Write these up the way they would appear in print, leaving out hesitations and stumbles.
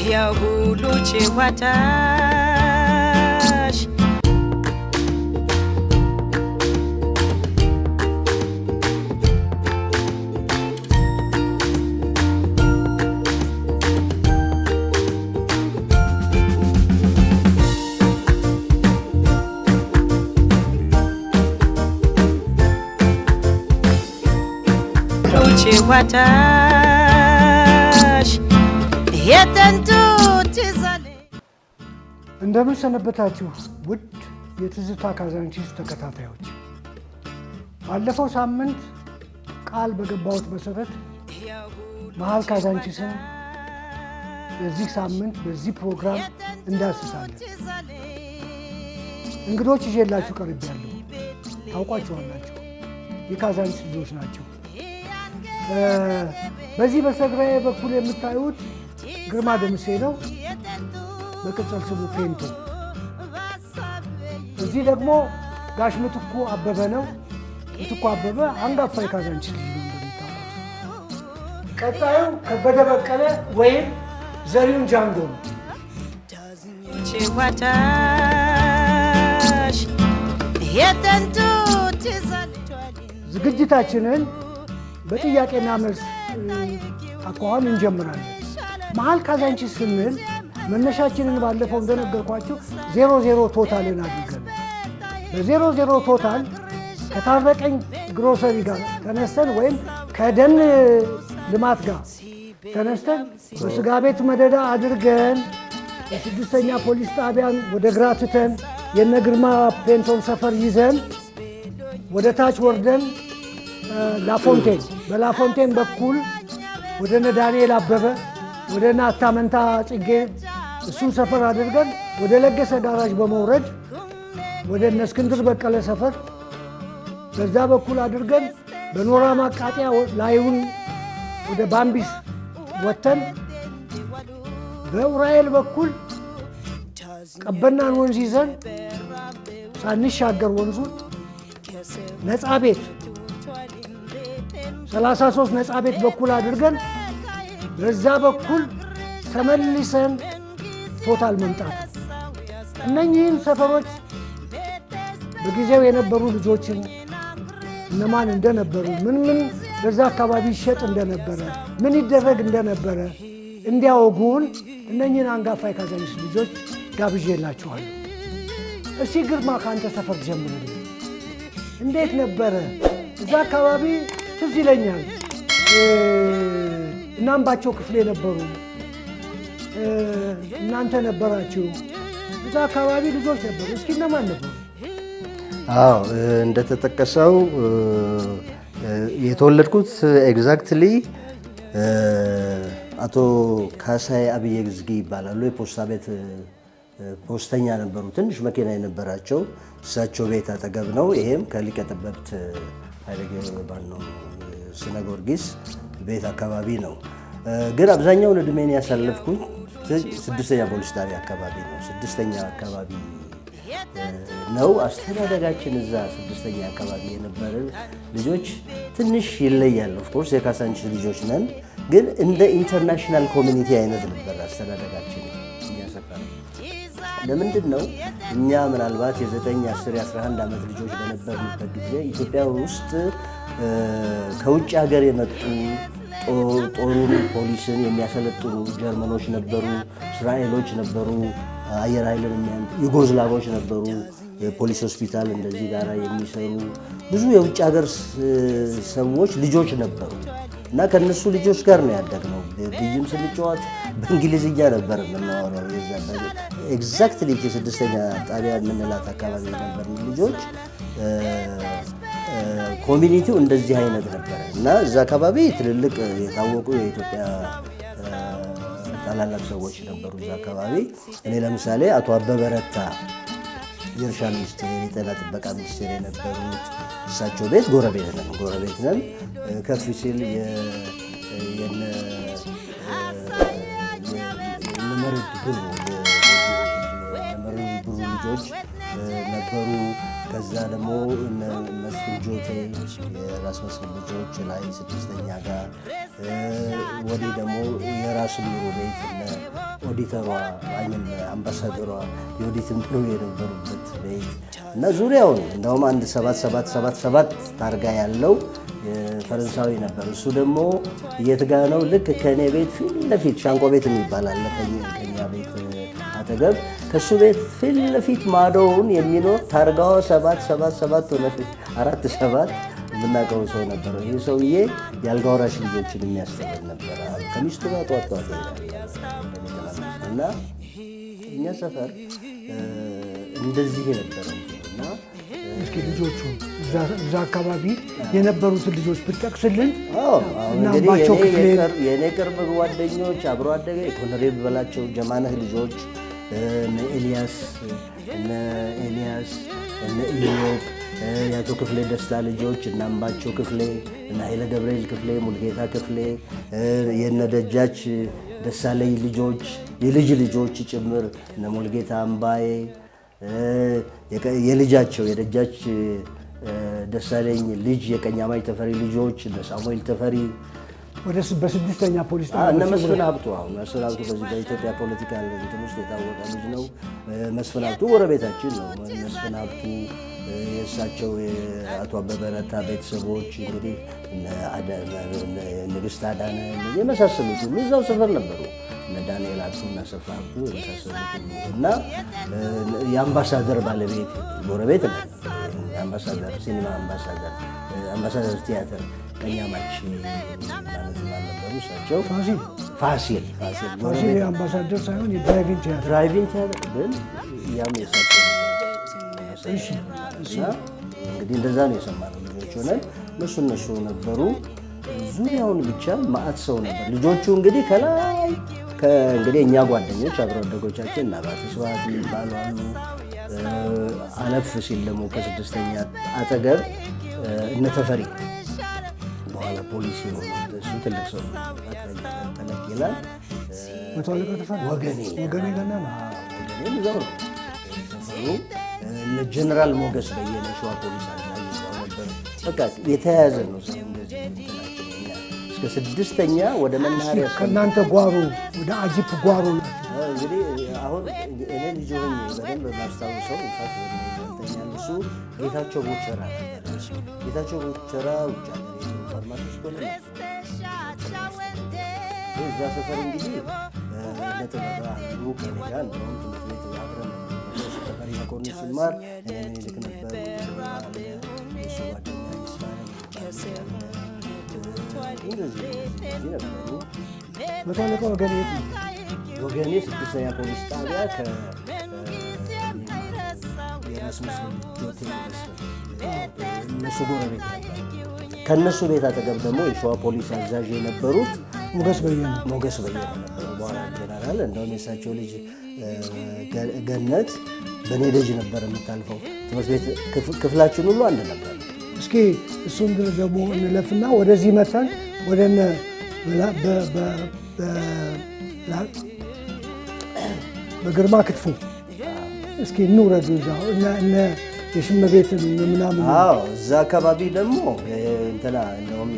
ya hulu chewatash chewatash yetentu tizale እንደምን ሰነበታችሁ ውድ የትዝታ ካዛንቺስ ተከታታዮች። ባለፈው ሳምንት ቃል በገባሁት መሰረት መሃል ካዛንቺስን በዚህ ሳምንት በዚህ ፕሮግራም እንዳስሳለን። እንግዶች ይዤላችሁ ቀርቤያለሁ። ታውቋቸዋላችሁ፣ የካዛንቺስ ልጆች ናቸው። በዚህ በስተግራዬ በኩል የምታዩት ግርማ ደምሴ ነው፣ በቅጽል ስሙ ፔንቶ። እዚህ ደግሞ ጋሽ ምትኩ አበበ ነው። ምትኩ አበበ አንጋፋ የካዛንቺስ ልጅ ነው እንደሚታወቁት። ቀጣዩ ከበደ በቀለ ወይም ዘሪሁን ጃንጎ ነው። ዝግጅታችንን በጥያቄና መልስ አኳኋን እንጀምራለን። መሃል ካዛንቺስ ስንል መነሻችንን ባለፈው እንደነገርኳችሁ 00 ቶታልን አድርገን በ00 ቶታል ከታረቀኝ ግሮሰሪ ጋር ተነስተን ወይም ከደን ልማት ጋር ተነስተን በስጋ ቤት መደዳ አድርገን የስድስተኛ ፖሊስ ጣቢያን ወደ ግራ ትተን የነ ግርማ ፔንቶን ሰፈር ይዘን ወደ ታች ወርደን ላፎንቴን በላፎንቴን በኩል ወደ እነ ዳንኤል አበበ ወደ እነ አታመንታ ጽጌ እሱን ሰፈር አድርገን ወደ ለገሰ ጋራዥ በመውረድ ወደ እነ እስክንድር በቀለ ሰፈር በዛ በኩል አድርገን በኖራ ማቃጠያ ላዩን ወደ ባምቢስ ወተን በኡራኤል በኩል ቀበናን ወንዝ ይዘን ሳንሻገር ወንዙን ነፃ ቤት 33 ነፃ ቤት በኩል አድርገን በዛ በኩል ተመልሰን ቶታል መምጣት። እነኚህን ሰፈሮች በጊዜው የነበሩ ልጆችን እነማን እንደነበሩ ምን በዛ አካባቢ ይሸጥ እንደነበረ ምን ይደረግ እንደነበረ እንዲያወጉን እነኚህን አንጋፋ የካዛንቺስ ልጆች ጋብዤላችኋለሁ። እስቲ ግርማ ከአንተ ሰፈር ጀምርልኝ። እንዴት ነበረ እዛ አካባቢ? ትዝ ይለኛል እናምባቸው ክፍሌ ነበሩ፣ እናንተ ነበራችሁ። እዛ አካባቢ ልጆች ነበሩ። እስኪ እነማን ነበሩ? አዎ እንደተጠቀሰው የተወለድኩት ኤግዛክትሊ አቶ ካሳይ አብዬ ግዝጊ ይባላሉ። የፖስታ ቤት ፖስተኛ ነበሩ። ትንሽ መኪና የነበራቸው እሳቸው ቤት አጠገብ ነው። ይሄም ከሊቀ ጠበብት ኃይለ ገብረባን ነው ስነ ጊዮርጊስ ቤት አካባቢ ነው። ግን አብዛኛውን እድሜን ያሳለፍኩኝ ስድስተኛ ፖሊስ ጣቢያ አካባቢ ነው። ስድስተኛ አካባቢ ነው አስተዳደጋችን። እዛ ስድስተኛ አካባቢ የነበረ ልጆች ትንሽ ይለያል። ኦፍኮርስ የካዛንቺስ ልጆች ነን፣ ግን እንደ ኢንተርናሽናል ኮሚኒቲ አይነት ነበር አስተዳደጋችን። እያሰፋን ለምንድን ነው እኛ ምናልባት የ9፣ 10፣ 11 ዓመት ልጆች በነበርንበት ጊዜ ኢትዮጵያ ውስጥ ከውጭ ሀገር የመጡ ጦሩን ፖሊስን የሚያሰለጥኑ ጀርመኖች ነበሩ፣ እስራኤሎች ነበሩ፣ አየር ኃይልን ዩጎዝላቮች ነበሩ፣ የፖሊስ ሆስፒታል እንደዚህ ጋር የሚሰሩ ብዙ የውጭ ሀገር ሰዎች ልጆች ነበሩ እና ከነሱ ልጆች ጋር ነው ያደግነው። ብይም ስንጫወት በእንግሊዝኛ ነበር የምናወራው። ኤግዛክትሊ የስድስተኛ ጣቢያ የምንላት አካባቢ የነበሩ ልጆች ኮሚኒቲው እንደዚህ አይነት ነበረ እና እዛ አካባቢ ትልልቅ የታወቁ የኢትዮጵያ ታላላቅ ሰዎች ነበሩ እዛ አካባቢ። እኔ ለምሳሌ አቶ አበበ ረታ የእርሻ ሚኒስቴር፣ የጤና ጥበቃ ሚኒስቴር የነበሩት እሳቸው ቤት ጎረቤት ነን። ከፍ ሲል የመርድ ብሩ ልጆች ነበሩ። ከዛ ደግሞ መስፍን ጆቴ የራስ መስፍን ልጆች ላይ ስድስተኛ ጋር ወዲህ ደግሞ የራሱ ቢሮ ቤት ኦዲተሯ ወይም አምባሳደሯ የኦዲትን ቢሮ የነበሩበት ቤት እና ዙሪያውን እንደውም አንድ 7777 ታርጋ ያለው ፈረንሳዊ ነበር። እሱ ደግሞ የት ጋ ነው? ልክ ከኔ ቤት ፊት ለፊት ሻንቆ ቤት የሚባል አለ ከኛ ቤት አጠገብ። ከሱ ቤት ፊት ለፊት ማዶውን የሚኖር ታርጋዋ 777 ሆነ 47 የምናውቀው ሰው ነበር። ይህ ሰውዬ የአልጋ ወራሽ ልጆችን የሚያስተምር ነበር። ከሚስቱ ጋር ጧት ይሄዳል እና እኛ ሰፈር እንደዚህ የነበረ እና እስኪ ልጆቹ እዛ አካባቢ የነበሩትን ልጆች ብትጠቅስልን። እንግዲህ የእኔ ቅርብ ጓደኞች አብሮ አደገ የኮሎኔል በላቸው ጀማነህ ልጆች እነ ኤልያስ እነ ኢዮብ የአቶ ክፍሌ ደስታ ልጆች እነ አምባቸው ክፍሌ እነ ኃይለ ገብርኤል ክፍሌ ሙልጌታ ክፍሌ የነ ደጃች ደሳለኝ ልጆች የልጅ ልጆች ጭምር እነ ሙልጌታ አምባዬ የልጃቸው የደጃች ደሳለኝ ልጅ የቀኛማይ ተፈሪ ልጆች እነ ሳሙኤል ተፈሪ በስድስተኛ ፖሊስ እነ መስፍን ሀብቱ መስፍን ሀብቱ በዚህ በኢትዮጵያ ፖለቲካ እንትን ውስጥ የታወቀ ልጅ ነው። መስፍን ሀብቱ ጎረቤታችን ነው። መስፍን ሀብቱ የእሳቸው የአቶ አበበ ረታ ቤተሰቦች እንግዲህ ንግስት አዳነ የመሳሰሉት ሁሉ እዛው ሰፈር ነበሩ። እነ ዳንኤል ሀብቱ እና ሰፋ ሀብቱ የመሳሰሉት ሁሉ እና የአምባሳደር ባለቤት ጎረቤት ነው። የአምባሳደር ሲኒማ አምባሳደር ቲያትር ቀኛማች ማለት ነበሩ። እሳቸው ፋሲል አምባሳደር ሳይሆን የድራይቪንግ ቲያትር ግን ያም የእሳቸው እና እንግዲህ እንደዛ ነው የሰማነው። ልጆች ሆነን እነሱ ነበሩ። ዙሪያውን ብቻ ማዕት ሰው ነበር። ልጆቹ እንግዲህ ከላይ እንግዲህ እኛ ጓደኞች አብረ አደጎቻችን እና አባተ ስብሐት የሚባሉ አሉ። አለፍ ሲል ደግሞ ከስድስተኛ አጠገብ እነ ተፈሪ በኋላ ፖሊስ የሆኑት እሱ ትልቅ ሰው ተለቅ ይላል። ወገኔ ገና ነው ይዘው ነው ሰፈሩ። እነ ጀነራል ሞገስ በየነ ሸዋ ፖሊስ አዛዥ ነበር። በቃ የተያያዘ ነው ሰው እንደዚህ እስከ ስድስተኛ ወደ መናኸሪያ ከእናንተ ጓሮ ወደ አጂፕ ጓሮ እንግዲህ አሁን እኔ ልጅ ሆኜ በደንብ ማስታውሰው ኢንፋክት ይበልጠኛል። እሱ ጌታቸው ቦቸራ ጌታቸው ቦቸራ ውጭ ፋርማሲ ውስጥ ሆነ እዛ ሰፈር እንግዲህ ለጥበባ አንዱ ከኔ ጋር እንደውም ትምህርት ቤት አብረን ተፈሪ መኮንን ሲማር ልክ ነበር። እሱ ጓደኛ ነበሩ። መቶ አለቃ ወገኔ ስድስተኛ ፖሊስ ጣቢያ የራስ መስፍን ጆቴ እነሱ ጎረቤት ነበር። ከእነሱ ቤት አጠገብ ደግሞ የሸዋ ፖሊስ አዛዥ የነበሩት ሞገስ በየነ ነበሩ። በኋላ ጀነራል እንደውም የእሳቸው ልጅ ገነት በእኔ ደጅ ነበር የምታልፈው። ትምህርት ቤት ክፍላችን ሁሉ አንድ ነበር። እስኪ እሱን ደግሞ እንለፍና ወደዚህ መተን ወደነ በግርማ ክትፎ እስኪ እንውረዱ። እነ የሽመቤትን ምናምን እዛ አካባቢ ደግሞ እንትና እንደውም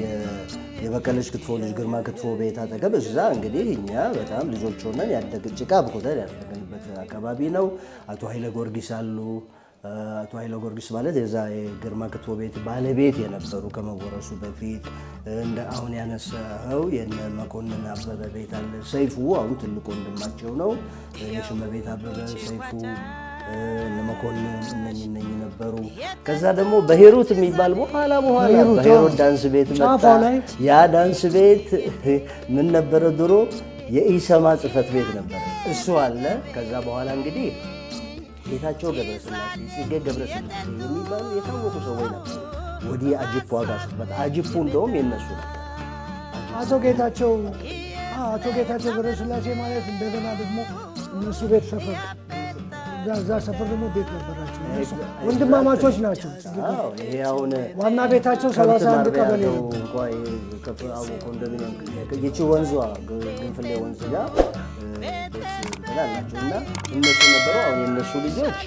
የበቀለች ክትፎ ልጅ ግርማ ክትፎ ቤት አጠገብ እዛ እንግዲህ እኛ በጣም ልጆች ሆነን ጭቃ ብኮተን ያደገንበት አካባቢ ነው። አቶ ኃይለ ጊዮርጊስ አሉ። አቶ ኃይለ ጊዮርጊስ ማለት የዛ የግርማ ክትፎ ቤት ባለቤት የነበሩ ከመወረሱ በፊት እንደ አሁን ያነሳኸው የነ መኮንን አበበ ቤት አለ። ሰይፉ አሁን ትልቁ ወንድማቸው ነው። የሽመቤት አበበ ሰይፉ እነ መኮንን እነኝ ነበሩ። ከዛ ደግሞ በሄሩት የሚባል በኋላ በሄሩት ዳንስ ቤት መጣ። ያ ዳንስ ቤት ምን ነበረ ድሮ? የኢሰማ ጽሕፈት ቤት ነበረ። እሱ አለ። ከዛ በኋላ እንግዲህ ጌታቸው ገብረስላሴ፣ ጽጌ ገብረስላሴ የሚባሉ የታወቁ ሰዎች ነበሩ። ወዲህ አጂፕ ዋጋ ስትመጣ አጂፑ እንደውም የነሱ ነበር። አቶ ጌታቸው ገብረስላሴ ማለት እንደገና ደግሞ እነሱ ቤት ሰፈር እዛ ሰፈር ደግሞ ቤት ነበራቸው። ወንድማማቾች ናቸው። ዋና ቤታቸው 31 ቀበሌ ነው። ይቺ ወንዟ ግንፍሌ ወንዝ ጋር ቤት ትላላቸው እና እነሱ ነበሩ። አሁን የእነሱ ልጆች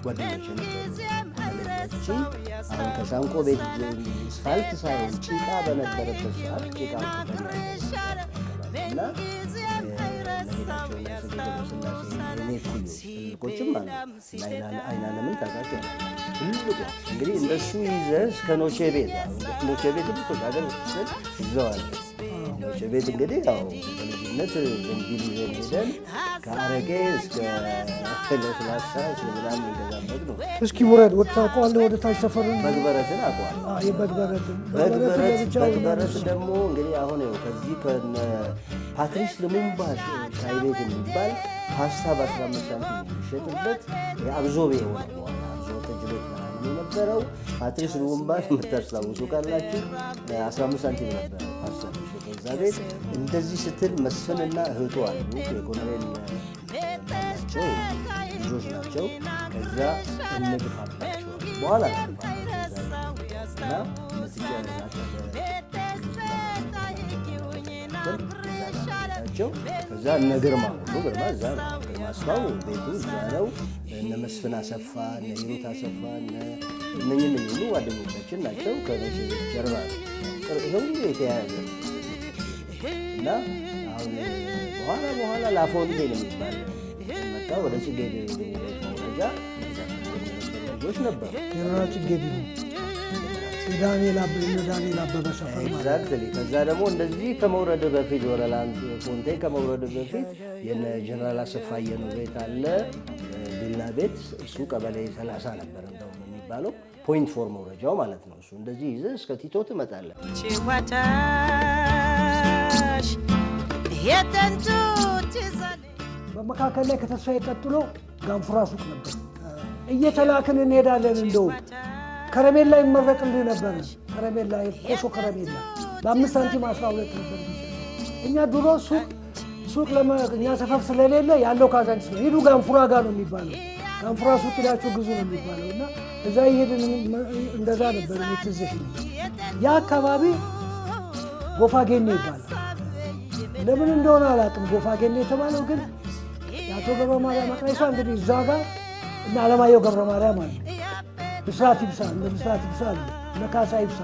ጓደኞች ነበሩ። አሁን ከሳንቆ ቤት አስፋልት ሳይሆን ጭቃ በነበረበት ሰዓት ጭቃ እና ትልቆችም አሉ። አይናለምን ታውቃቸው ትልቁ እንግዲህ እንደሱ ይዘህ እስከ ኖቼ ቤት ኖቼ ቤት ትልቆች ሀገር ስል ይዘዋል። ኖቼ ቤት እንግዲህ ያው በልጅነት ዘንቢል ይዘን ሄደን ከአረቄ እስከ ለስላሳ ስለምናምን እንገዛበት ነው። እስኪ ውረድ ወደ ታውቀዋለህ? ወደ ታች ሰፈሩን በግበረትን አውቀዋለሁ። በግበረት ደግሞ እንግዲህ አሁን ይኸው ከዚህ ከነ ፓትሪስ ልሙምባ ሻይ ቤት የሚባል ፓስታ በ15 ሳንቲም የሚሸጥበት የአብዞቤ የሆነ በኋላ አብዞ ጠጅ ቤት ምናምን የነበረው ፓትሪስ ልሙምባ የምታስታውሱ ካላችሁ 15 ሳንቲም ነበር ፓስታ የሚሸጠው እዛ ቤት። እንደዚህ ስትል መስፍንና እህቱ አሉ የኮሎኔል ናቸው ልጆች ናቸው። ከዛ እንግፋባቸው በኋላ እና ከዛ እነ ግርማ ሁሉ ግርማ እዛ ነው። ግርማ አስፋው ቤቱ እዛ ነው። እነ መስፍን አሰፋ፣ እነ ሂሩት አሰፋ፣ እነኝህ ሁሉ ጓደኞቻችን ናቸው። ከቤት ጀርባ ነው ሁሉ የተያያዘ እና አሁን በኋላ ላፎንቴን የሚባል መጣ። ወደ ጽጌ መውረጃ ልጆች ነበሩ። ጽጌ ዳንኤል አበበ ሰፈር ኤግዛክትሊ። ከዛ ደግሞ እንደዚህ ከመውረድ በፊት ወረላን ፎንቴን ከመውረድ በፊት የነ ጀነራል አሰፋ የነው ቤት አለ ቪላ ቤት። እሱ ቀበሌ 30 ነበር እንደውም የሚባለው ፖይንት ፎር መውረጃው ማለት ነው። እሱ እንደዚህ ይዘህ እስከ ቲቶ ትመጣለህ። በመካከል ላይ ከተስፋዬ ቀጥሎ ጋንፉራ ሱቅ ነበር። እየተላክን እንሄዳለን። እንደውም ከረሜላ ይመረቅልህ ነበር። ከረሜላ ኮሶ ከረሜላ በ5 ሳንቲም 12 ነበር። እኛ ድሮ ሱቅ እኛ ሰፈር ስለሌለ ያለው ካዛንቺስ ነው። ሂዱ ጋንፉራ ጋር ነው የሚባለው። ጋንፉራ ሱቅ ሄዳችሁ ግዙ ነው የሚባለው። እና እዛ ይሄድን እንደዛ ነበር። ትዝሽ ያ አካባቢ ጎፋጌኔ ይባላል። ለምን እንደሆነ አላውቅም። ጎፋጌኔ የተባለው ግን የአቶ ገብረ ማርያም መቅረሻ እንግዲህ እዛ ጋር እና አለማየሁ ገብረ ማርያም አለ፣ ብስራት ይብሳ፣ እነ ብስራት ይብሳ አለ፣ እነ ካሳ ይብሳ፣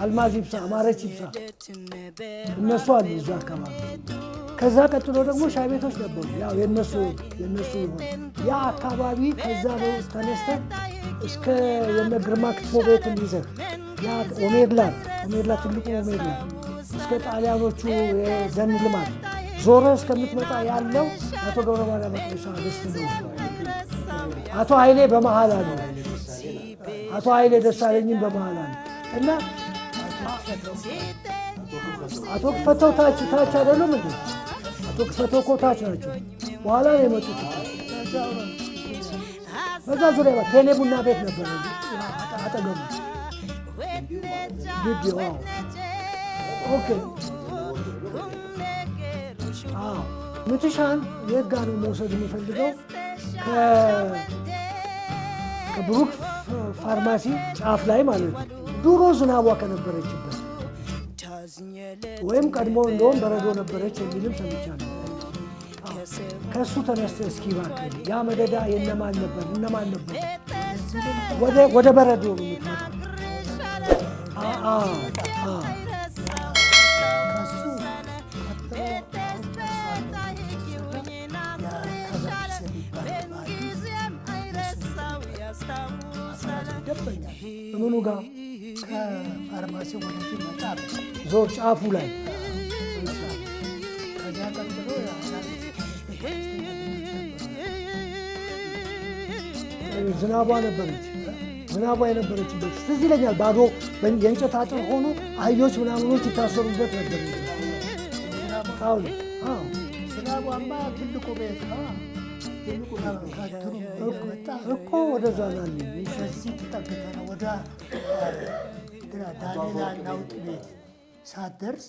አልማዝ ይብሳ፣ አማረች ይብሳ እነሱ አሉ እዛ አካባቢ። ከዛ ቀጥሎ ደግሞ ሻይ ቤቶች ነበሩ። ያው የነሱ ይሆን ያ አካባቢ። ከዛ ተነስተን እስከ የነ ግርማ ክትፎ ቤት ይዘህ ያ ኦሜድላ ትልቁ ኦሜድላ እስከ ጣሊያኖቹ የደን ልማት ዞረ እስከምትመጣ ያለው አቶ ገብረ ማርያም መቅረሻ ደስ ነው። አቶ ኃይሌ በመሃል አለ፣ አቶ ኃይሌ ደሳለኝም በመሃል አለ እና አቶ ክፈተው ታች አይደሉም እንዴ? አቶ ክፈተው እኮ ታች ናቸው። በኋላ ነው የመጡት። በዛ ዙሪያ ቴሌ ቡና ቤት ነበር አጠገቡ ግቢው። ኦኬ ምትሻን የት ጋር ነው መውሰድ የምፈልገው? ከብሩክ ፋርማሲ ጫፍ ላይ ማለት ነው። ድሮ ዝናቧ ከነበረችበት ወይም ቀድሞ እንደውም በረዶ ነበረች የሚልም ሰምቻለሁ። ከእሱ ተነስተህ እስኪ እባክህ ያ መደዳ የእነማን ነበር? ወደ በረዶ ነው የምትመጣው። ምኑ ጋር ከፋርማሲ ወደዚህ መጣ ዞር ጫፉ ላይ ከዚያ ቀጥሎ ዝናቧ የነበረችበት ትዝ ይለኛል። ባዶ የእንጨት አጥር ሆኖ አህዮች ምናምኖች ይታሰሩበት ነበር። ዝናቧማ ትልቁ ቤት እኮ ወደዛ ናለ በዚህ ተጠግተህ ነው ወደ ዳንኤላ ናውጥ ቤት ሳትደርስ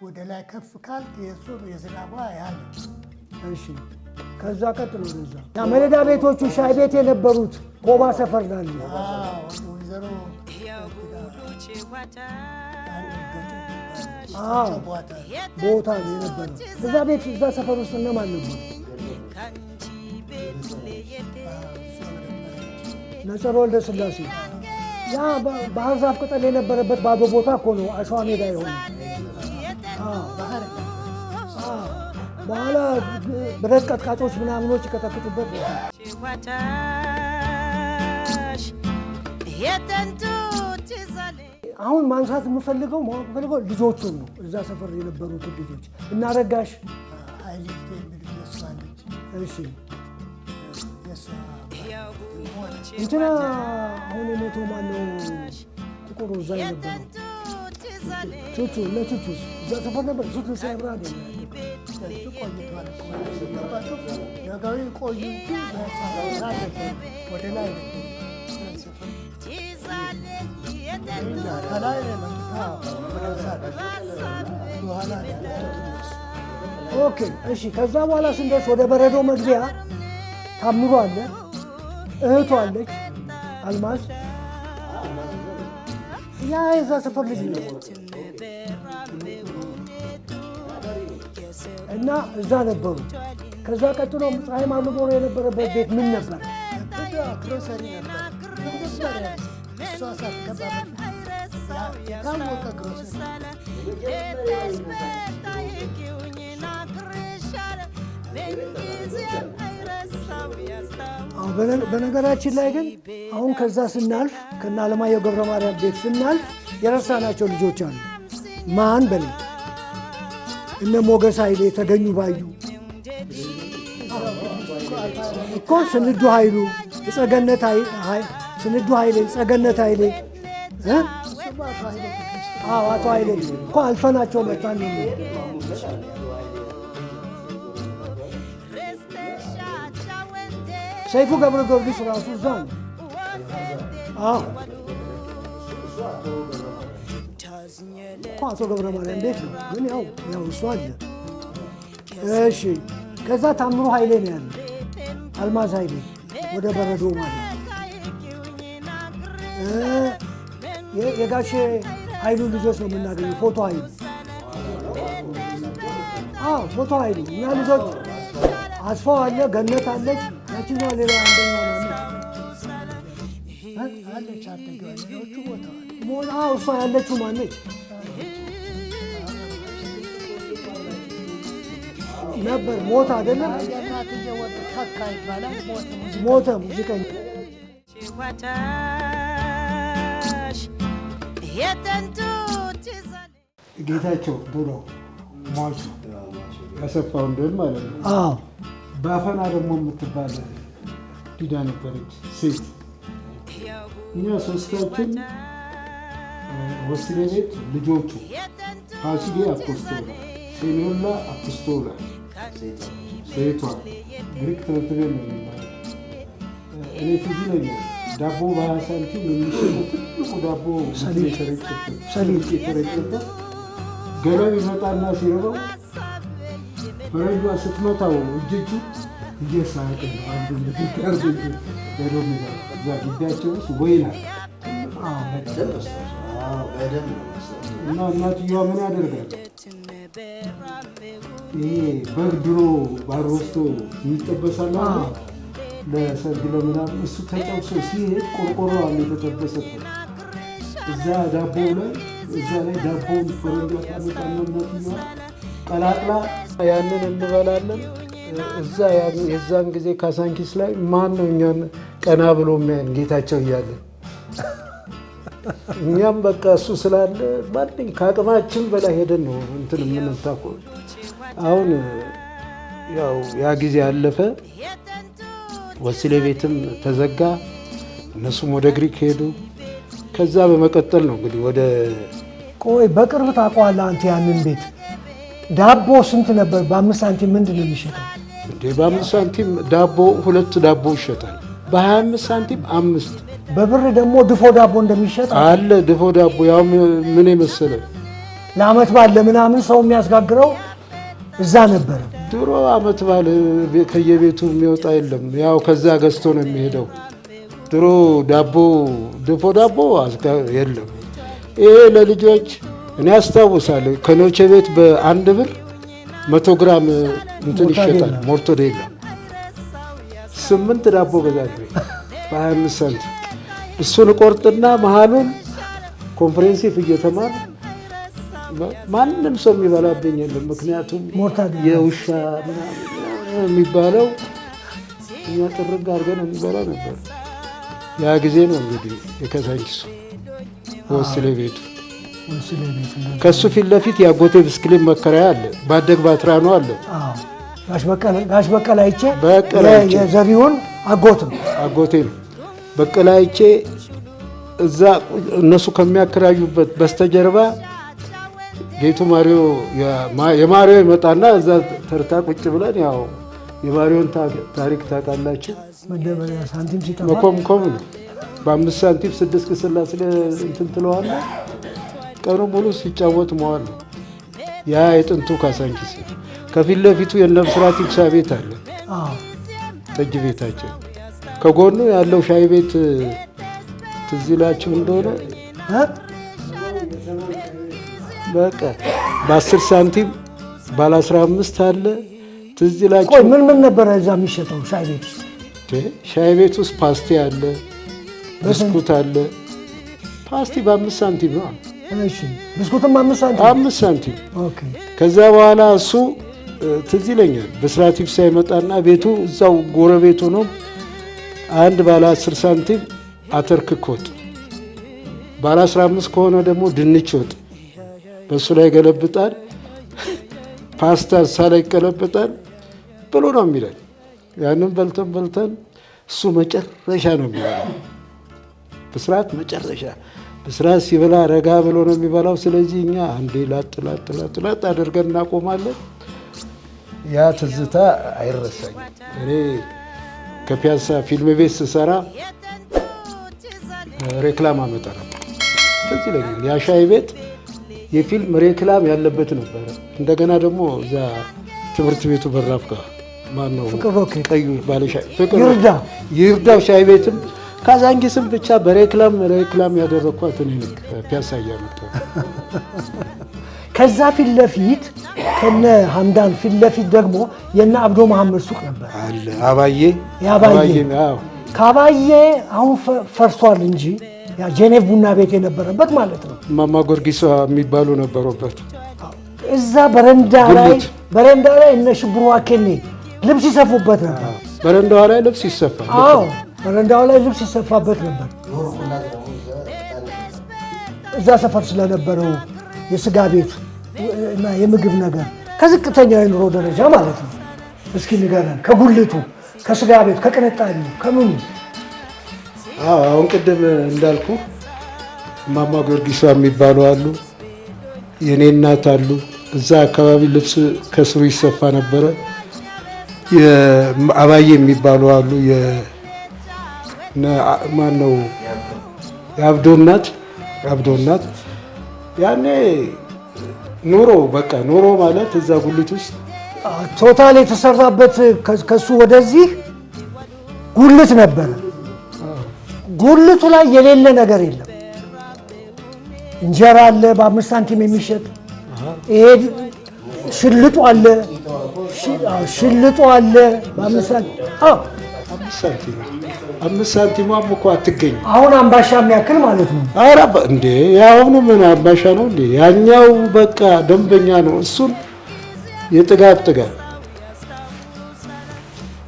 ወደ ላይ ከፍ ካልክ የእሱ የዝናቧ ያለ። እሺ ከዛ ቀጥሎ ወደዛ መደዳ ቤቶቹ ሻይ ቤት የነበሩት ኮባ ሰፈር ናለ። ወይዘሮ ቦታ ነው የነበረው እዛ ቤት። እዛ ሰፈር ውስጥ እነማን ነበሩ? ነጸረ ወልደ ሥላሴ ያ ባህር ዛፍ ቅጠል የነበረበት ባዶ ቦታ እኮ ነው አሸዋ ሜዳ የሆነ። በኋላ ብረት ቀጥቃጮች ምናምኖች ይቀጠቅጡበት ነው። አሁን ማንሳት የምፈልገው ማወቅ ፈልገው ልጆቹን ነው። እዛ ሰፈር የነበሩትን ልጆች እናረጋሽ እሺ እንትና አሁን የሞተው ማነው? ጥቁሩ እዛ የነበረው ቹቹ ለቹቹ እዛ ሰፈር ነበር። ቹቹ ሳይብራ አይደለም ነገሩ ቆዩ ወደ ላይ ኦኬ እሺ። ከዛ በኋላ ስንደርስ ወደ በረዶ መግቢያ ታምሩ አለ፣ እህቱ አለች አልማዝ። ያ የዛ ሰፈር ልጅ ነው እና እዛ ነበሩ። ከዛ ቀጥሎ ፀሐይ ማልቦሮ የነበረበት ቤት ምን ነበር? ግሮሰሪ ነበር። እሷ ሳትገባ የታወቀ ግሮሰሪ በነገራችን ላይ ግን አሁን ከዛ ስናልፍ ከነ አለማየሁ ገብረ ማርያም ቤት ስናልፍ የረሳናቸው ልጆች አሉ። ማን በል እነ ሞገስ ኃይሌ፣ ተገኙ ባዩ እኮ ስንዱ ኃይሉ፣ ስንዱ ኃይሌ፣ ጸገነት ኃይሌ አቶ ኃይሌ እኮ አልፈናቸው መጣን። ሰይፉ ገብረ ጊዮርጊስ ራሱ እዛ ነው። አቶ ገብረ ማርያም ቤት ነው ግን ያው እሱ አለ። እሺ ከዛ ታምሩ ኃይሌ ነው ያለ፣ አልማዝ ኃይሌ ወደ በረዶ ማለት የጋሼ ኃይሉ ልጆች ነው የምናገኘው። ፎቶ ኃይሉ ፎቶ ኃይሉ እኛ ልጆች አስፋው አለ፣ ገነት አለች፣ ያችኛዋ ሌላ አንደኛ አለች አደገዎቹ ቦታ እሷ ያለችው ማነች ነበር? ሞት አይደለም ሞተ ሙዚቀኛ ጌታቸው ድሮ ሟቹ ያሰፋው እንደል ማለት ነው። ባፈና ደግሞ የምትባል ዲዳ ነበረች ሴት። እኛ ሶስታችን ወስሌ ቤት ልጆቹ ፋሲሌ አፖስቶላ፣ ሴሜላ አፖስቶላ፣ ሴቷ ግሪክ ትምህርት ቤት ነው የሚባለው። እኔ ትዝ ይለኛል ዳቦ በ20 ሳንቲም የሚሸጠው ትልቁ ዳቦ የተረጨበት ገለው ይመጣና ሲረበው ፈረንጇ ስትመታው እጅጁ እየሳቀ ነው። አንዱ ሄዶ እዛ ግቢያቸው ውስጥ ወይና እና እናትየዋ ምን ያደርጋል? ይሄ በግ ድሮ ባሮስቶ የሚጠበሳል ለሰርግ ለምናምን እሱ ተጠብሶ ሲሄድ ቆርቆሮ አለ የተጠበሰበት እዛ ዳቦ ላይ እዛ ላይ ዳቦውን ፈረንጇ ታመጣና እናትየዋ ቀላቅላ ያንን እንበላለን። እዛ የዛን ጊዜ ካሳንኪስ ላይ ማን ነው እኛን ቀና ብሎ የሚያየን? ጌታቸው እያለ እኛም በቃ እሱ ስላለ ማንኝ ከአቅማችን በላይ ሄደን ነው እንትን የምንታቆ። አሁን ያው ያ ጊዜ አለፈ። ወስሌ ቤትም ተዘጋ፣ እነሱም ወደ ግሪክ ሄዱ። ከዛ በመቀጠል ነው እንግዲህ ወደ ቆይ በቅርብ ታውቀዋለህ አንተ ያንን ቤት? ዳቦ ስንት ነበር? በ5 ሳንቲም ምንድን ነው የሚሸጠው? በ5 ሳንቲም ዳቦ 2 ዳቦ ይሸጣል። በ25 ሳንቲም 5። በብር ደግሞ ድፎ ዳቦ እንደሚሸጥ አለ። ድፎ ዳቦ ያው ምን የመሰለ ለዓመት በዓል ለምናምን ሰው የሚያስጋግረው እዛ ነበር። ድሮ ዓመት በዓል ከየቤቱ የሚወጣ የለም። ያው ከዛ ገዝቶ ነው የሚሄደው። ድሮ ዳቦ ድፎ ዳቦ የለም። ይሄ ለልጆች እኔ አስታውሳለሁ ከኖቼ ቤት በ1 ብር 100 ግራም እንትን ይሸጣል። ሞርቶዴላ 8 ዳቦ ገዛለሁ በ25 ሳንቲም። እሱን ቆርጥና መሀሉን ኮምፕሬንሲቭ እየተማር ማንም ሰው የሚበላብኝ የለም። ምክንያቱም የውሻ የሚባለው እኛ ጥርግ አድርገን የሚበላ ነበር። ያ ጊዜ ነው እንግዲህ የካዛንቺሱ ወስሌ ቤቱ። ከሱ ፊት ለፊት የአጎቴ ብስክሌት መከራያ አለ። ባደግ ባትራኑ አለ። ጋሽ በቀለ አይቼ የዘሪሁን አጎቴ ነው። በቀለ አይቼ እዛ እነሱ ከሚያከራዩበት በስተጀርባ ጌቱ ማሪዮ የማሪዮ ይመጣና እዛ ተርታ ቁጭ ብለን ያው የማሪዮን ታሪክ ታውቃላችሁ። ሳንቲም ሲጠፋ መኮምኮም ነው። በ5 ሳንቲም 6 ክስላ ስለ እንትን ትለዋለህ። ቀኑ ሙሉ ሲጫወት መዋል ነው። ያ የጥንቱ ካዛንቺስ። ከፊት ለፊቱ የነብስራት ይብሳ ቤት አለ። ጠጅ ቤታቸው ከጎኑ ያለው ሻይ ቤት ትዝ ይላችሁ እንደሆነ በቃ በ10 ሳንቲም ባለ 15 አለ። ትዝ ይላችሁ። ቆይ ምን ነበር እዛ የሚሸጠው ሻይ ቤት ውስጥ? ሻይ ቤት ውስጥ ፓስቲ አለ፣ ብስኩት አለ። ፓስቲ በ5 ሳንቲም ነው። እሺ ብስኩትም 5 ሳንቲም 5 ሳንቲም። ኦኬ። ከዛ በኋላ እሱ ትዝ ይለኛል በስራት ይብሳ ይመጣና ቤቱ እዛው ጎረቤቱ ነው። አንድ ባለ 10 ሳንቲም አተርክክ ወጥ፣ ባለ 15 ከሆነ ደግሞ ድንች ወጥ በሱ ላይ ገለብጣል። ፓስታ እሳ ላይ ይቀለብጣል ብሎ ነው የሚለን። ያንን በልተን እሱ መጨረሻ ነው የሚበላው። በስርዓት መጨረሻ በስርዓት ሲበላ ረጋ ብሎ ነው የሚበላው። ስለዚህ እኛ አንዴ ላጥ አድርገን እናቆማለን። ያ ትዝታ አይረሳኝም። እኔ ከፒያሳ ፊልም ቤት ስሰራ ሬክላም አመጣ ነበር። ትዝ ይለኛል። ያ ሻይ ቤት የፊልም ሬክላም ያለበት ነበረ። እንደገና ደግሞ እዛ ትምህርት ቤቱ በራፍ ጋር ማነው ቀዩ ባለሻይ ይርዳው ሻይ ቤትም ካዛንቺስም ብቻ በሬክላም ያደረኳት እኔ ነኝ። ፒያሳ እያመጣሁ ከዛ ፊት ለፊት ከነ ሀምዳን ፊት ለፊት ደግሞ የነ አብዶ መሐመድ ሱቅ ነበር አለ። አባዬ ከአባዬ አሁን ፈርሷል እንጂ ያ ጄኔቭ ቡና ቤት የነበረበት ማለት ነው። ማማ ጎርጊሳ የሚባሉ ነበሩበት። እዛ በረንዳ ላይ እነ ሽብሩ ዋኬኔ ልብስ ይሰፉበት ነበር። በረንዳዋ ላይ ልብስ ይሰፋል። አዎ በረንዳዋ ላይ ልብስ ይሰፋበት ነበር። እዛ ሰፈር ስለነበረው የስጋ ቤት እና የምግብ ነገር ከዝቅተኛ የኑሮ ደረጃ ማለት ነው። እስኪ ንገረን፣ ከጉልቱ ከስጋ ቤት ከቅንጣቢ ከምኑ? አሁን ቅድም እንዳልኩ ማማ ጊዮርጊስ የሚባሉ አሉ፣ የኔ እናት አሉ። እዛ አካባቢ ልብስ ከስሩ ይሰፋ ነበረ። አባዬ የሚባሉ አሉ። ማነው የአብዶ እናት ያኔ ኑሮ ማለት እዛ ጉልት ውስጥ ቶታል የተሰራበት ከሱ ወደዚህ ጉልት ነበረ። ጉልቱ ላይ የሌለ ነገር የለም። እንጀራ አለ በ5 ሳንቲም የሚሸጥ ይሄ ሽልጡ አለ በ5 ሳንቲም። 5 ሳንቲሟም እኮ አትገኝ። አሁን አምባሻ የሚያክል ማለት ነው። ኧረ እንዴ ያሁኑ ምን አምባሻ ነው እንዴ? ያኛው በቃ ደንበኛ ነው። እሱን የጥጋብ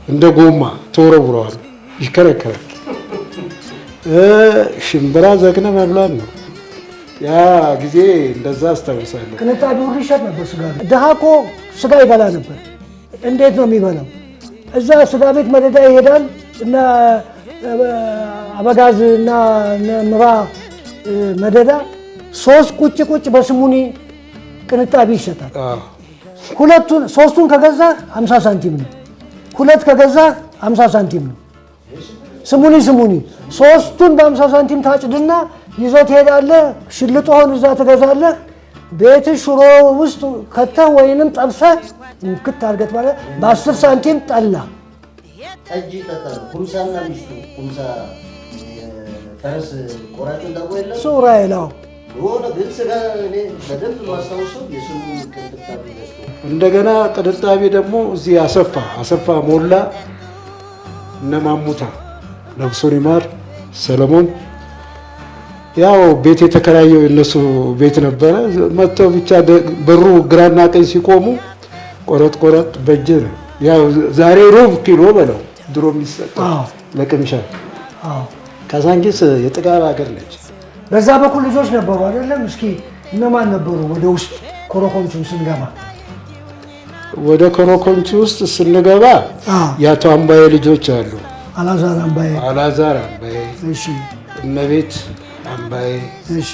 እንደ ጎማ ተወረውረዋል፣ ይከረከራል። ሽምብራ ዘግነ መብላት ነው። ያ ጊዜ እንደዛ አስታውሳለሁ። ቅንጣቢ ሁሉ ይሸጥ ነበር። ስጋ ድሃ እኮ ስጋ ይበላ ነበር። እንዴት ነው የሚበላው? እዛ ስጋ ቤት መደዳ ይሄዳል እና አበጋዝ እና ምራ መደዳ 3 ቁጭ በስሙኒ ቅንጣቢ ይሸጣል። ሶስቱን ከገዛ 50 ሳንቲም ነው። 2 ከገዛ 50 ሳንቲም ነው። ስሙኒ 3ቱን በ50 ሳንቲም ታጭድና ይዘህ ትሄዳለህ። ሽልጦህን እዛ ትገዛለህ። ቤት ሽሮ ውስጥ ከተህ ወይንም ጠብሰህ እንክት አድርገህ ማለት በ10 ሳንቲም ጠላ ጠጅ ይጠጣሉ። ኩምሳና ሚስቱ ኩምሳ ፈረስ ቆራጩን ታውቆ የለም ሱራይላው ሆነ ግን ስጋ እኔ በደንብ ማስታወሰው የስሙ ቅንጣቢ ገዝቶ እንደገና ቅንጣቢ ደግሞ እዚህ አሰፋ ሞላ እነ ማሙታ ነፍሱን ይማር ሰለሞን ያው ቤት የተከራየው የነሱ ቤት ነበረ። መጥተው ብቻ በሩ ግራና ቀኝ ሲቆሙ ቆረጥ በእጅ ነው። ያው ዛሬ ሩብ ኪሎ በለው ድሮ የሚሰጠው ለቅምሻ። ካዛንቺስ የጥጋብ ሀገር ነች። በዛ በኩል ልጆች ነበሩ አይደለም? እስኪ እነማን ነበሩ? ወደ ውስጥ ኮረኮንቹ ስንገባ ወደ ኮረኮንቹ ውስጥ ስንገባ የአቶ አምባዬ ልጆች አሉ። አላዛር አምባዬ፣ እሺ፣ እመቤት አምባዬ፣ እሺ፣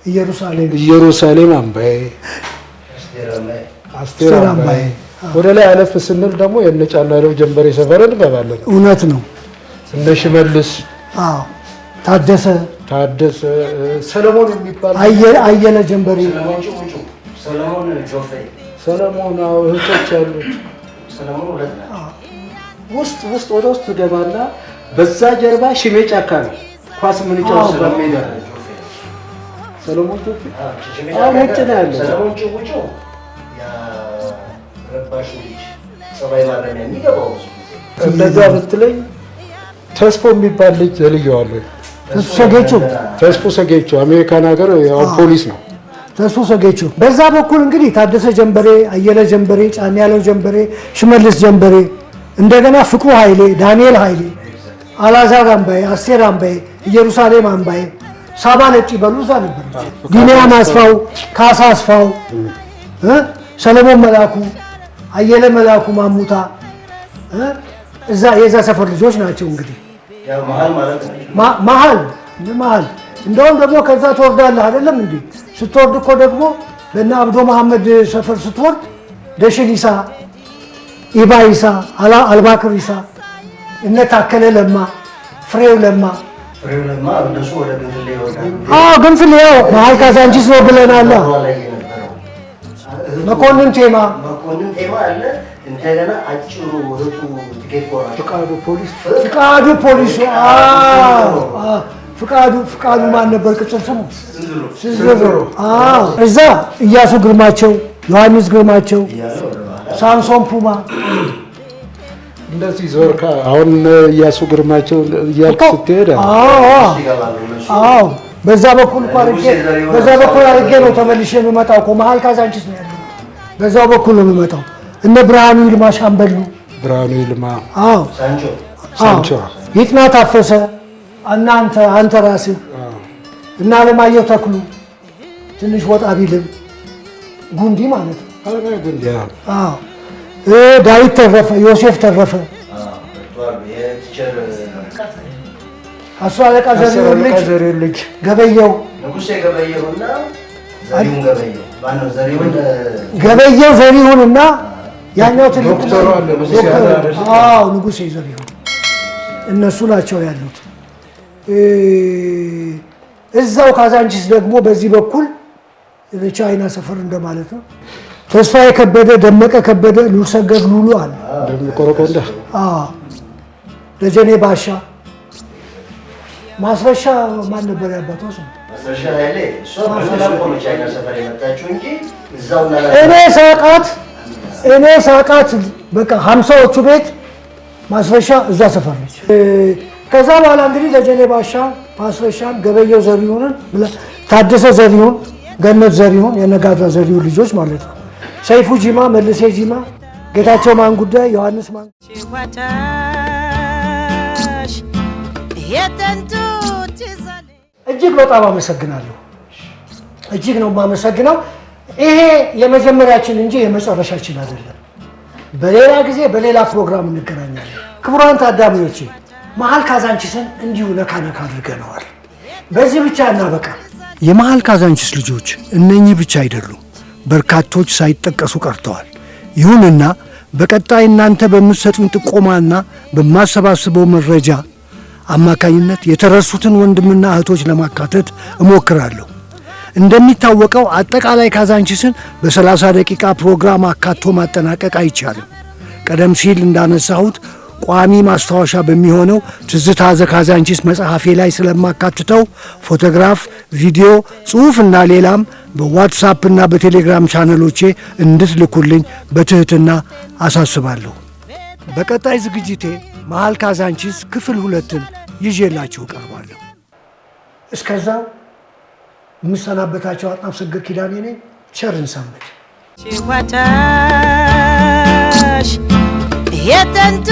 ኢየሩሳሌም አምባዬ፣ አስቴር አምባዬ። ወደ ላይ አለፍ ስንል ደግሞ የነጫላለው ጀንበሬ ሰፈር እንገባለን። እውነት ነው። እነ ሽመልስ፣ ታደሰ፣ ሰለሞን የሚባል አየለ ጀንበሬ፣ ሰለሞን እህቶች ያሉት ውስጥ ወደ ውስጥ ገባና በዛ ጀርባ ሽሜ ጫካ ነው። ኳስ የምንጫወት በሜዳ ሰለሞን ጆፌ ውጭ ነው ያለው። ሰለሞን ጭውጮ ረባሹ ልጅ ጸባይ ማረሚያ የሚገባው እንደዛ ብትለኝ ተስፎ የሚባል ልጅ ዘልየዋለሁ። ተስፎ ሰጌቹ አሜሪካን ሀገር ያው ፖሊስ ነው። ተስፎ ሰጌቹ። በዛ በኩል እንግዲህ ታደሰ ጀንበሬ፣ አየለ ጀንበሬ፣ ጫን ያለው ጀንበሬ፣ ሽመልስ ጀንበሬ፣ እንደገና ፍቅሩ ኃይሌ፣ ዳንኤል ኃይሌ፣ አላዛር አምባዬ፣ አስቴር አምባዬ፣ ኢየሩሳሌም አምባዬ፣ ሳባ ነጭ በሉ እዛ ነበረች። ቢኒያም አስፋው፣ ካሳ አስፋው፣ ሰለሞን መላኩ፣ አየለ መላኩ፣ ማሙታ እዛ የዛ ሰፈር ልጆች ናቸው። እንግዲህ መሀል እንደውም ደግሞ ከዛ ትወርዳለህ አይደለም እንዴ? ስትወርድ እኮ ደግሞ በእነ አብዶ መሐመድ ሰፈር ስትወርድ ደሽን ኢሳ፣ ኢባ ኢሳ፣ አልባክር ኢሳ፣ እነ ታከለ ለማ፣ ፍሬው ለማ እነሱ ወደ ግንፍሌ ይወርዳሉ። ግንፍሌ ያው መሀል ካዛንቺስ ነው ብለናል። መኮንን ቴማ አለ። እንደገና አጭሩ እህቱ ትኬት ቆራጭ ፍቃዱ ማን ነበር ቅጽል ስሙ? ስንዝሮ። እዛ እያሱ ግርማቸው፣ ዮሐንስ ግርማቸው፣ ሳምሶን ፑማ እንደዚህ ዞርካ። አሁን እያሱ ግርማቸው እያልክ ስትሄድ በዛ በኩል አድርጌ ነው ተመልሼ የምመጣው እኮ መሀል ካዛንቺስ ነው ያለው። በዛው በኩል ነው የምመጣው። እነ ብርሃኑ ይልማ ሻምበሉ፣ ሳንቾ፣ ይጥና ታፈሰ፣ አንተ ራስህ እና አለማየሁ ተክሉ ትንሽ ወጣ ቢልም ጉንዲ ማለት ነው። ዳዊት ተረፈ፣ ዮሴፍ ተረፈ፣ አስሩ አለቃ ዘሪሁን ልጅ ገበየው ዘሪሁንና ያኛው ትልቅ ንጉሴ ዘሪሁን እነሱ ናቸው ያሉት። እዛው ካዛንቺስ ደግሞ በዚህ በኩል ቻይና ሰፈር እንደማለት ነው። ተስፋዬ ከበደ፣ ደመቀ ከበደ፣ ሉልሰገድ ሉሉ አለ። ደጀኔ ባሻ፣ ማስረሻ ማን ነበር ያባቷ ስም? እኔ ሳቃት በቃ 50ዎቹ ቤት ማስረሻ እዛ ሰፈር ነች። ከዛ በኋላ እንግዲህ ደጀኔ ባሻ፣ ማስረሻን፣ ገበየው ዘሪሁንን፣ ታደሰ ዘሪሁን፣ ገነት ዘሪሁን የነጋድራ ዘሪሁን ልጆች ማለት ነው። ሰይፉ ጂማ፣ መልሴ ጂማ፣ ጌታቸው ማን ጉዳይ፣ ዮሐንስ ማን እጅግ በጣም አመሰግናለሁ። እጅግ ነው የማመሰግነው። ይሄ የመጀመሪያችን እንጂ የመጨረሻችን አይደለም። በሌላ ጊዜ በሌላ ፕሮግራም እንገናኛለን። ክቡራን ታዳሚዎቼ መሀል ካዛንቺስን እንዲሁ ነካ አድርገነዋል። በዚህ ብቻ እናበቃ። የመሀል ካዛንቺስ ልጆች እነኚህ ብቻ አይደሉም፣ በርካቶች ሳይጠቀሱ ቀርተዋል። ይሁንና በቀጣይ እናንተ በምትሰጡኝ ጥቆማና በማሰባስበው መረጃ አማካኝነት የተረሱትን ወንድምና እህቶች ለማካተት እሞክራለሁ። እንደሚታወቀው አጠቃላይ ካዛንቺስን በ30 ደቂቃ ፕሮግራም አካቶ ማጠናቀቅ አይቻልም። ቀደም ሲል እንዳነሳሁት ቋሚ ማስታወሻ በሚሆነው ትዝታ ዘካዛንቺስ መጽሐፌ ላይ ስለማካትተው ፎቶግራፍ፣ ቪዲዮ፣ ጽሑፍና ሌላም በዋትሳፕ እና በቴሌግራም ቻነሎቼ እንድትልኩልኝ በትህትና አሳስባለሁ። በቀጣይ ዝግጅቴ መሀል ካዛንቺስ ክፍል 2ን ይዤላችሁ እቀርባለሁ። እስከዛ የምሰናበታቸው አጥናፍ ሰገድ ኪዳኔ ነኝ። ቸርን ሰንብት። ችዋታሽ የጥንቱ